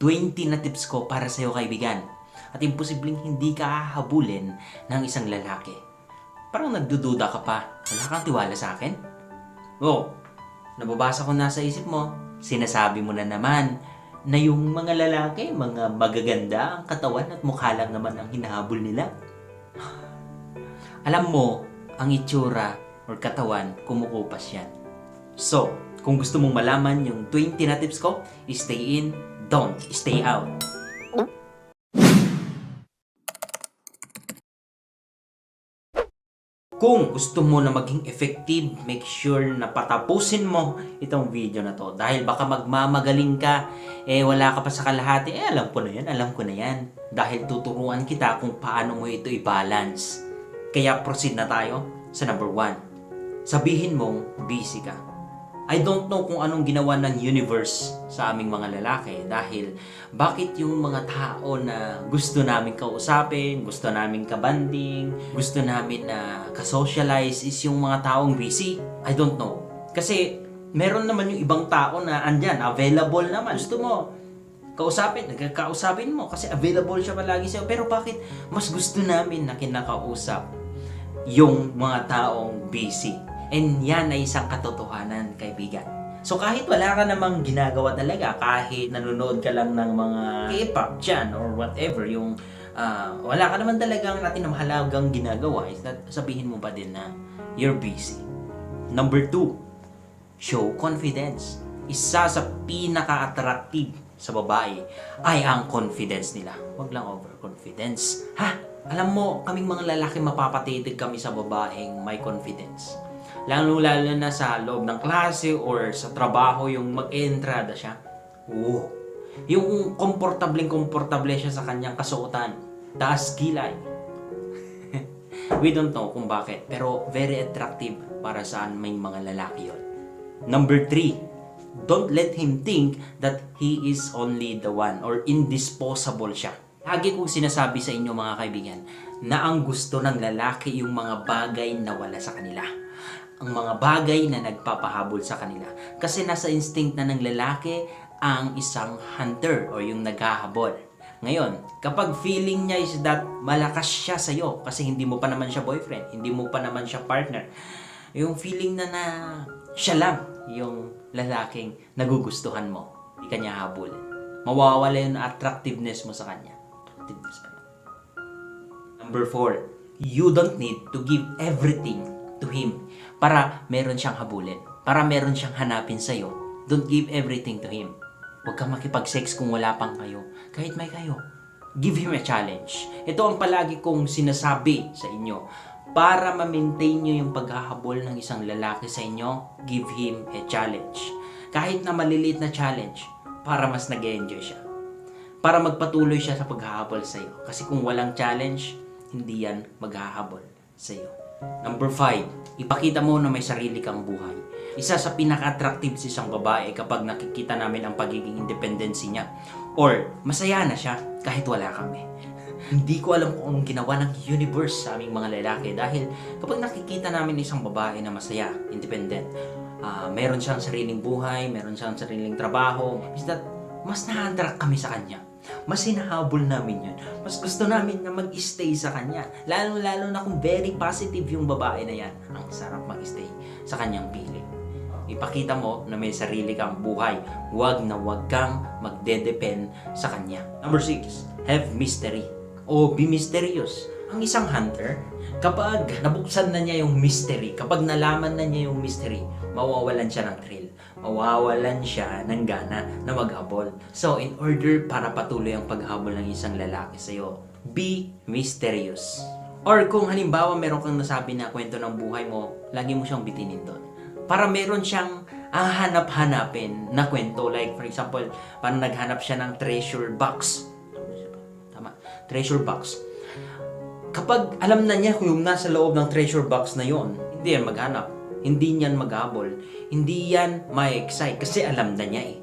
20 na tips ko para sa'yo kaibigan. At imposibleng hindi ka hahabulin ng isang lalaki. Parang nagdududa ka pa. Wala kang tiwala sa akin? Oh, nababasa ko na sa isip mo. Sinasabi mo na naman na yung mga lalaki, mga magaganda ang katawan at mukha lang naman ang hinahabol nila. Alam mo, ang itsura or katawan, kumukupas yan. So, kung gusto mong malaman yung 20 na tips ko, stay in, don't stay out. Kung gusto mo na maging effective, make sure na patapusin mo itong video na to. Dahil baka magmamagaling ka, wala ka pa sa kalahati, alam ko na yan. Dahil tuturuan kita kung paano mo ito i-balance. Kaya proceed na tayo sa number 1. Sabihin mong busy ka. I don't know kung anong ginawa ng universe sa aming mga lalaki dahil bakit yung mga tao na gusto namin kausapin, gusto namin kabanding, gusto namin na kasocialize is yung mga taong busy? I don't know. Kasi meron naman yung ibang tao na andyan, available naman. Gusto mo kausapin mo kasi available siya palagi sa'yo. Pero bakit mas gusto namin na kinakausap yung mga taong busy? And yan ay isang katotohanan, kaibigan. So kahit wala ka namang ginagawa talaga, kahit nanonood ka lang ng mga K-pop dyan or whatever, yung wala ka naman talagang natin na mahalagang ginagawa, is that sabihin mo pa din na you're busy. Number 2, show confidence. Isa sa pinaka-attractive sa babae ay ang confidence nila. Huwag lang overconfidence. Alam mo, kaming mga lalaki mapapatitig kami sa babaeng may confidence. Lalo na sa loob ng klase or sa trabaho, yung mag-entrada siya. Yung komportable siya sa kanyang kasuotan. Taas kilay. We don't know kung bakit, pero very attractive para sa aming mga lalaki yun. Number 3, don't let him think that he is only the one or indisposable siya. Lagi kong sinasabi sa inyo mga kaibigan na ang gusto ng lalaki yung mga bagay na wala sa kanila. Ang mga bagay na nagpapahabol sa kanila. Kasi nasa instinct na ng lalaki ang isang hunter o yung naghahabol. Ngayon, kapag feeling niya is that malakas siya sa'yo kasi hindi mo pa naman siya boyfriend, hindi mo pa naman siya partner, yung feeling na siya lang yung lalaking nagugustuhan mo, hindi kanya habol. Mawawala yung attractiveness mo sa kanya. Number 4, you don't need to give everything to him para meron siyang habulin, para meron siyang hanapin sa'yo. Don't give everything to him. Huwag kang makipag-sex kung wala pang kayo. Kahit may kayo, give him a challenge. Ito ang palagi kong sinasabi sa inyo. Para ma-maintain nyo yung paghahabol ng isang lalaki sa inyo, give him a challenge. Kahit na maliliit na challenge, para mas nag-enjoy siya. Para magpatuloy siya sa paghahabol sa iyo. Kasi kung walang challenge, hindi yan maghahabol sa iyo. Number 5, ipakita mo na may sarili kang buhay. Isa sa pinaka-attractive sa isang babae kapag nakikita namin ang pagiging independency niya. Or, masaya na siya kahit wala kami. Hindi ko alam kung anong ginawa ng universe sa aming mga lalaki dahil kapag nakikita namin isang babae na masaya, independent, meron siyang sariling buhay, meron siyang sariling trabaho, is that mas na-attract kami sa kanya. Mas hinahabol namin yun. Mas gusto namin na mag-stay sa kanya. Lalo na kung very positive yung babae na yan. Ang sarap mag-stay sa kanyang piling. Ipakita mo na may sarili kang buhay. Huwag kang magde-depend sa kanya. Number 6, have mystery. O be mysterious. Ang isang hunter, kapag nabuksan na niya yung mystery, kapag nalaman na niya yung mystery, mawawalan siya ng thrill. Mawawalan siya ng gana na maghabol. So, in order para patuloy ang paghabol ng isang lalaki sa'yo, be mysterious. Or kung halimbawa meron kang nasabi na kwento ng buhay mo, lagi mo siyang bitinin doon. Para meron siyang hanap-hanapin na kwento. Like, for example, parang naghanap siya ng treasure box. Tama, treasure box. Kapag alam na niya kung yung nasa loob ng treasure box na yon, hindi yan maghanap. Hindi niyan maghabol. Hindi yan ma-excite kasi alam na niya eh.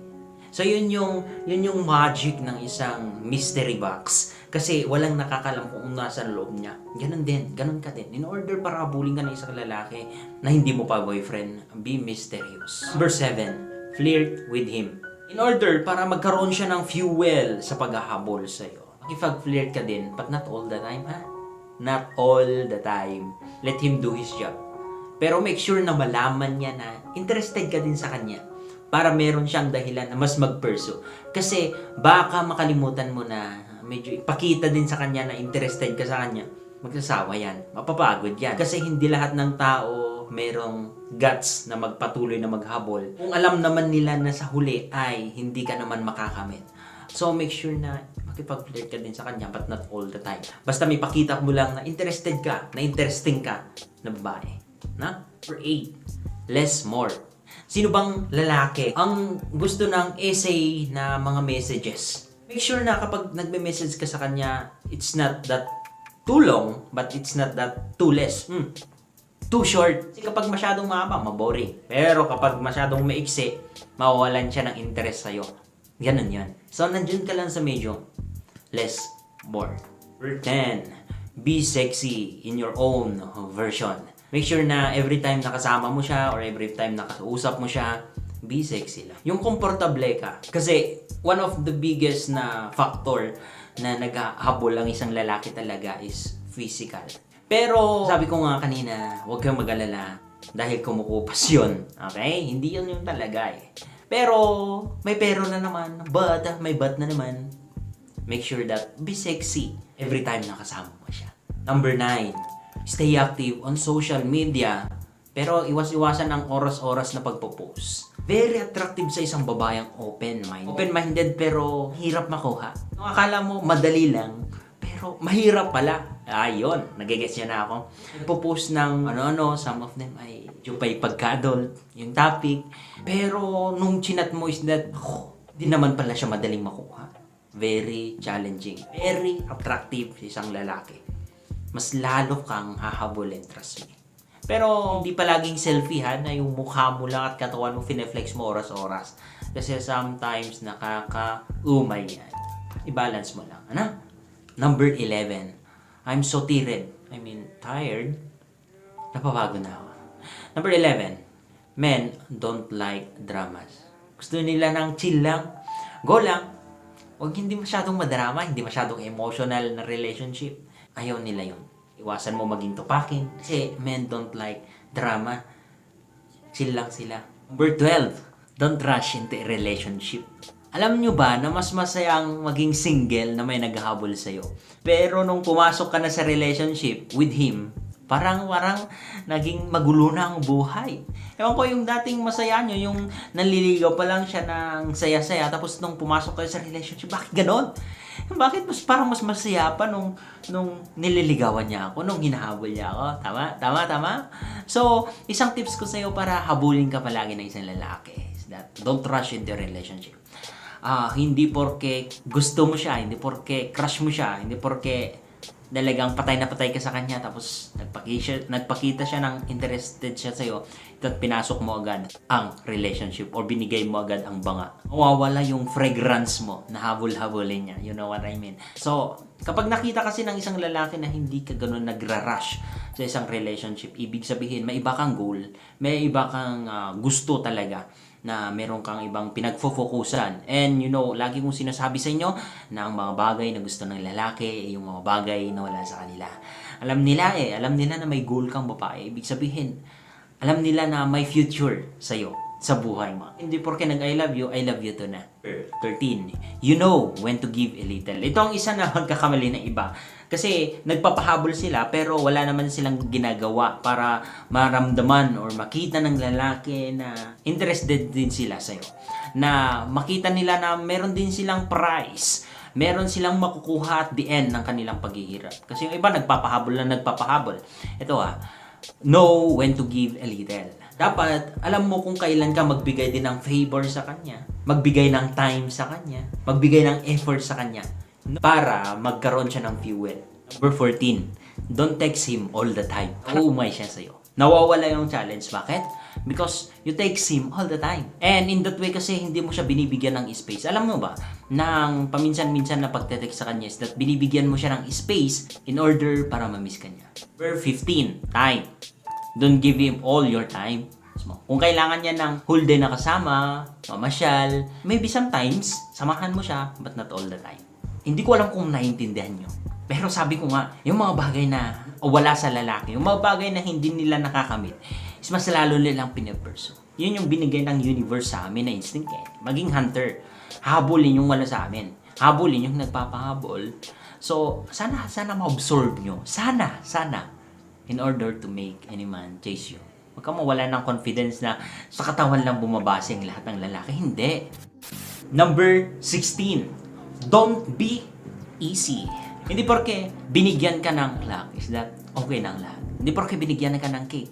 So yun yung magic ng isang mystery box. Kasi walang nakakalam kung nasa loob niya. Ganun ka din. In order para habulin ka ng isang lalaki na hindi mo pa boyfriend, be mysterious. Number 7, flirt with him. In order para magkaroon siya ng fuel sa paghahabol sa'yo, makipag-flirt ka din, but not all the time, ha? Not all the time. Let him do his job. Pero make sure na malaman niya na interested ka din sa kanya para meron siyang dahilan na mas mag-pursue. Kasi baka makalimutan mo na medyo ipakita din sa kanya na interested ka sa kanya. Magsasawa yan. Mapapagod yan. Kasi hindi lahat ng tao merong guts na magpatuloy na maghabol. Kung alam naman nila na sa huli ay hindi ka naman makakamit. So make sure na makipag-flirt ka din sa kanya but not all the time. Basta may pakita mo lang na interested ka, na interesting ka na babae. Na? Number 8. Less more. Sino bang lalaki ang gusto ng essay na mga messages? Make sure na kapag nagme-message ka sa kanya, it's not that too long, but it's not that too less. Too short. Kasi kapag masyadong mahaba, maboring. Pero kapag masyadong maiksi, mawawalan siya ng interest sa'yo. Ganun yan. So, nandyan ka lang sa medyo. Less, more. Number 10. Be sexy in your own version. Make sure na every time nakasama mo siya or every time nakausap mo siya, be sexy lang. Yung komportable ka. Kasi, one of the biggest na factor na naghahabol ang isang lalaki talaga is physical. Pero, sabi ko nga kanina, huwag kang mag-alala dahil kumukupas yun. Okay? Hindi yun yung talaga eh. Pero, may pero na naman. But, may but na naman. Make sure that be sexy every time nakasama mo siya. Number 9. Stay active on social media. Pero, iwas-iwasan ang oras-oras na pagpo-post. Very attractive sa isang babayang open-minded. Open-minded pero hirap makuha. Kung akala mo madali lang, pero mahirap pala. Ayun, nagigets niya na ako. Nagpo-post ng ano-ano, some of them ay jupay pagka-adult, yung topic. Pero nung chinat mo is that, di naman pala siya madaling makuha. Very challenging. Very attractive sa isang lalaki. Mas lalo kang hahabulin, trust me. Pero hindi palaging selfie ha, na yung mukha mo lang at katawan mo fineflex mo oras-oras. Kasi sometimes nakaka-umay yan. I-balance mo lang. Ano? Number 11. I'm so tired. Tired. Napapago na ako. Number 11. Men don't like dramas. Gusto nila ng chill lang. Go lang. Huwag hindi masyadong madrama, hindi masyadong emotional na relationship. Ayaw nila yun. Iwasan mo maging tupakin. Kasi men don't like drama. Chill lang sila. Number 12. Don't rush into a relationship. Alam nyo ba na mas masayang maging single na may naghahabol sa'yo? Pero nung pumasok ka na sa relationship with him, parang naging magulo na ang buhay. Ewan ko yung dating masaya nyo, yung nanliligaw pa lang siya ng saya-saya, tapos nung pumasok kayo sa relationship, bakit ganon? Bakit parang mas masaya pa nung nililigawan niya ako, nung hinahabol niya ako? Tama? So, isang tips ko sa'yo para habulin ka palagi ng isang lalaki is that don't rush into a relationship. Hindi porke gusto mo siya, hindi porke crush mo siya, hindi porke talagang patay na patay ka sa kanya tapos nagpakita siya ng interested siya sa'yo at pinasok mo agad ang relationship or binigay mo agad ang banga. Mawawala yung fragrance mo na habol-habulin niya. You know what I mean? So, kapag nakita kasi ng isang lalaki na hindi ka ganun nagra-rush sa isang relationship, ibig sabihin may iba kang goal, may iba kang gusto talaga na meron kang ibang pinagfo-focusan. And lagi kong sinasabi sa inyo na ang mga bagay na gusto ng lalaki, yung mga bagay na wala sa kanila. Alam nila na may goal kang babae. Ibig sabihin, alam nila na may future sa'yo, sa buhay mo. Hindi porke nag-I love you to na. 13. You know when to give a little. Ito ang isa na magkakamali ng iba. Kasi nagpapahabol sila pero wala naman silang ginagawa para maramdaman or makita ng lalaki na interested din sila sa'yo. Na makita nila na meron din silang prize. Meron silang makukuha at the end ng kanilang paghihirap. Kasi yung iba nagpapahabol. Ito know when to give a little. Dapat, alam mo kung kailan ka magbigay din ng favor sa kanya, magbigay ng time sa kanya, magbigay ng effort sa kanya para magkaroon siya ng fuel. Number 14, don't text him all the time. Uumay siya sa'yo. Nawawala yung challenge. Bakit? Because you text him all the time. And in that way kasi hindi mo siya binibigyan ng space. Alam mo ba, nang paminsan-minsan na pagte-text sa kanya is that binibigyan mo siya ng space in order para ma-miss ka niya. Number 15, time. Don't give him all your time. mo. Kung kailangan niya ng whole day na kasama, mamasyal, maybe sometimes, samahan mo siya, but not all the time. Hindi ko alam kung naiintindihan nyo. Pero sabi ko nga, yung mga bagay na wala sa lalaki, yung mga bagay na hindi nila nakakamit, is mas lalo nilang pinapursue. Yun yung binigay ng universe sa amin na instinct eh. Maging hunter. Habulin yung wala sa amin. Habulin yung nagpapahabol. So, sana ma-absorb nyo. Sana. In order to make any man chase you. Huwag ka mawala ng confidence na sa katawan lang bumabase ang lahat ng lalaki. Hindi. Number 16. Don't be easy. Hindi porke binigyan ka ng luck is that okay na ang lahat. Hindi porke binigyan ka ng cake,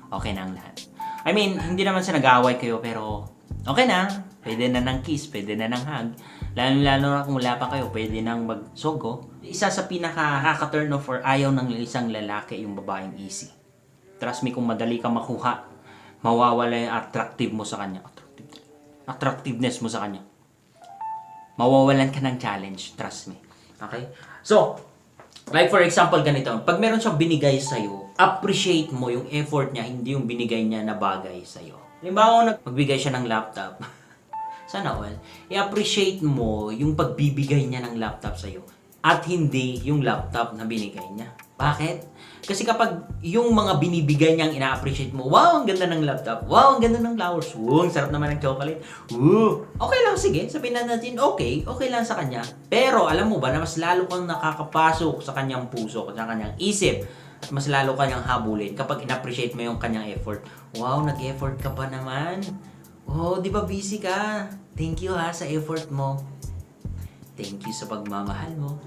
okay na ang lahat. I mean, hindi naman sa nag-aaway kayo pero okay na. Pwede na ng kiss, pwede na ng hug. Lalo na kung wala pa kayo, pwede nang magsogo. Isa sa pinaka-turn off or ayaw ng isang lalaki yung babaeng easy. Trust me, kung madali ka makuha, mawawala yung attractive mo sa kanya. Attractiveness mo sa kanya. Mawawalan ka ng challenge. Trust me. Okay? So, like for example, ganito. Pag meron siyang binigay sa'yo, appreciate mo yung effort niya, hindi yung binigay niya na bagay sa'yo. Halimbawa, magbigay siya ng laptop. Sana all. I-appreciate mo yung pagbibigay niya ng laptop sa'yo. At hindi yung laptop na binigay niya. Bakit? Kasi kapag yung mga binibigay niyang ina-appreciate mo, wow, ang ganda ng laptop. Wow, ang ganda ng flowers. Wow, ang sarap naman ng chocolate. Okay lang, sige. Sabihin na natin, okay lang sa kanya. Pero alam mo ba na mas lalo kang nakakapasok sa kanyang puso, sa kanyang isip, at mas lalo kanyang habulin kapag in-appreciate mo yung kanyang effort. Wow, nag-effort ka pa naman. Oh, di ba busy ka? Thank you ha sa effort mo. Thank you sa pagmamahal mo.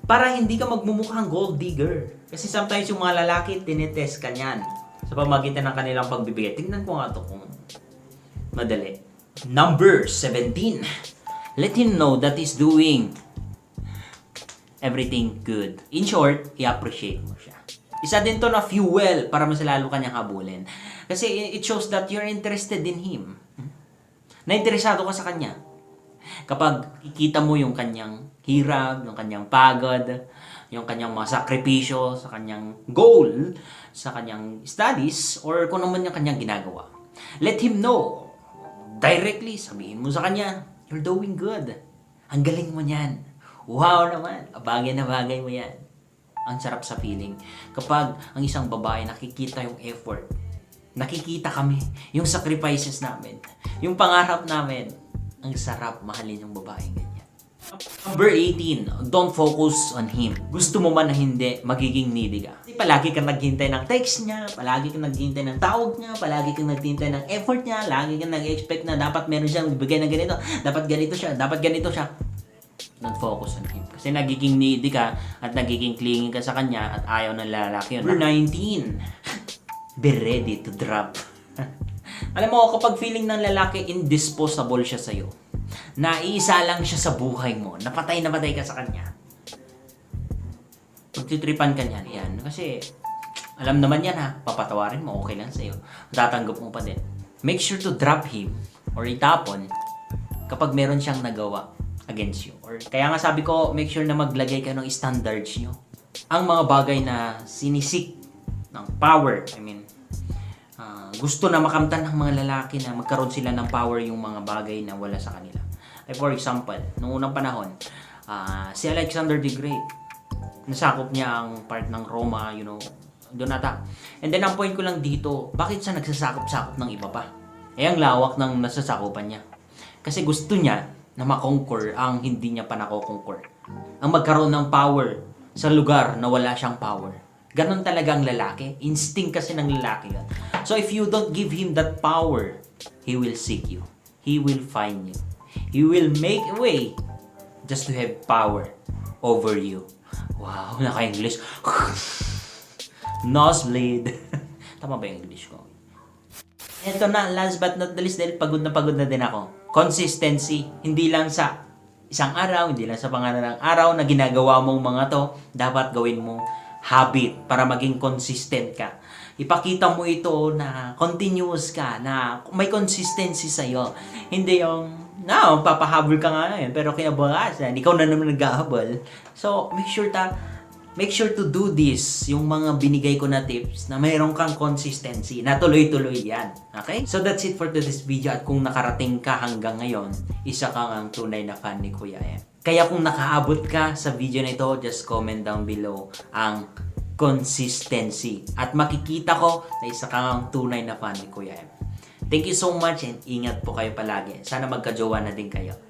Para hindi ka magmumukhang gold digger. Kasi sometimes yung mga lalaki, tinetest ka niyan sa pamagitan ng kanilang pagbibigay. Tingnan ko nga ito kung madali. Number 17. Let him know that he's doing everything good. In short, i-appreciate mo siya. Isa din to na fuel para mas lalo kanyang habulin. Kasi it shows that you're interested in him. Na-interesado ka sa kanya. Kapag ikita mo yung kanyang hirap, yung kanyang pagod, yung kanyang mga sakripisyo, sa kanyang goal, sa kanyang studies, or kung naman yung kanyang ginagawa. Let him know. Directly, sabihin mo sa kanya, you're doing good. Ang galing mo niyan. Wow naman. Bagay na bagay mo yan. Ang sarap sa feeling. Kapag ang isang babae nakikita yung effort, nakikita kami yung sacrifices namin, yung pangarap namin, ang sarap mahalin yung babaeng ganyan. Number 18, don't focus on him. Gusto mo man na hindi, magiging needy ka. Kasi palagi kang naghihintay ng text niya, palagi kang naghihintay ng tawag niya, palagi kang naghihintay ng effort niya, lagi kang nag-expect na dapat meron siyang bigay ng ganito, dapat ganito siya. Don't focus on him. Kasi nagiging needy ka at nagiging clingy ka sa kanya at ayaw ng lalaki yun. Number 19, be ready to drop. Alam mo, kapag feeling ng lalaki indisposable siya sa'yo, naiisa lang siya sa buhay mo, napatay ka sa kanya, pagtitripan ka niyan, yan. Kasi, alam naman yan ha, papatawarin mo, okay lang sa'yo. Tatanggap mo pa din. Make sure to drop him or itapon kapag meron siyang nagawa against you. Or, kaya nga sabi ko, make sure na maglagay ka ng standards nyo. Ang mga bagay na sinisik ng power, gusto na makamtan ng mga lalaki na magkaroon sila ng power yung mga bagay na wala sa kanila. Like for example, noong unang panahon, si Alexander the Great, nasakop niya ang part ng Roma, doon ata. And then ang point ko lang dito, bakit siya nagsasakop-sakop ng iba pa? Ang lawak ng nasasakupan niya. Kasi gusto niya na makonquer ang hindi niya pa nakokonquer. Ang magkaroon ng power sa lugar na wala siyang power. Ganon talaga ang lalaki. Instinct kasi ng lalaki yan. So if you don't give him that power, he will seek you. He will find you. He will make a way just to have power over you. Wow, naka-English. Nosebleed. Tama ba yung English ko? Ito na, last but not the least, dahil pagod na din ako. Consistency. Hindi lang sa isang araw, hindi lang sa pangalan ng araw na ginagawa mong mga to, dapat gawin mong habit para maging consistent ka. Ipakita mo ito na continuous ka, na may consistency sa'yo. Hindi yung, papahabol ka nga ngayon, pero kinabukasan, ikaw na naman naghahabol. So, make sure make sure to do this, yung mga binigay ko na tips na mayroon kang consistency, na tuloy-tuloy yan. Okay? So that's it for today's video at kung nakarating ka hanggang ngayon, isa kang ang tunay na fan ni Kuya M. Kaya kung nakaabot ka sa video na ito, just comment down below ang consistency. At makikita ko na isa kang ang tunay na fan ni Kuya M. Thank you so much and ingat po kayo palagi. Sana magka-jowa na din kayo.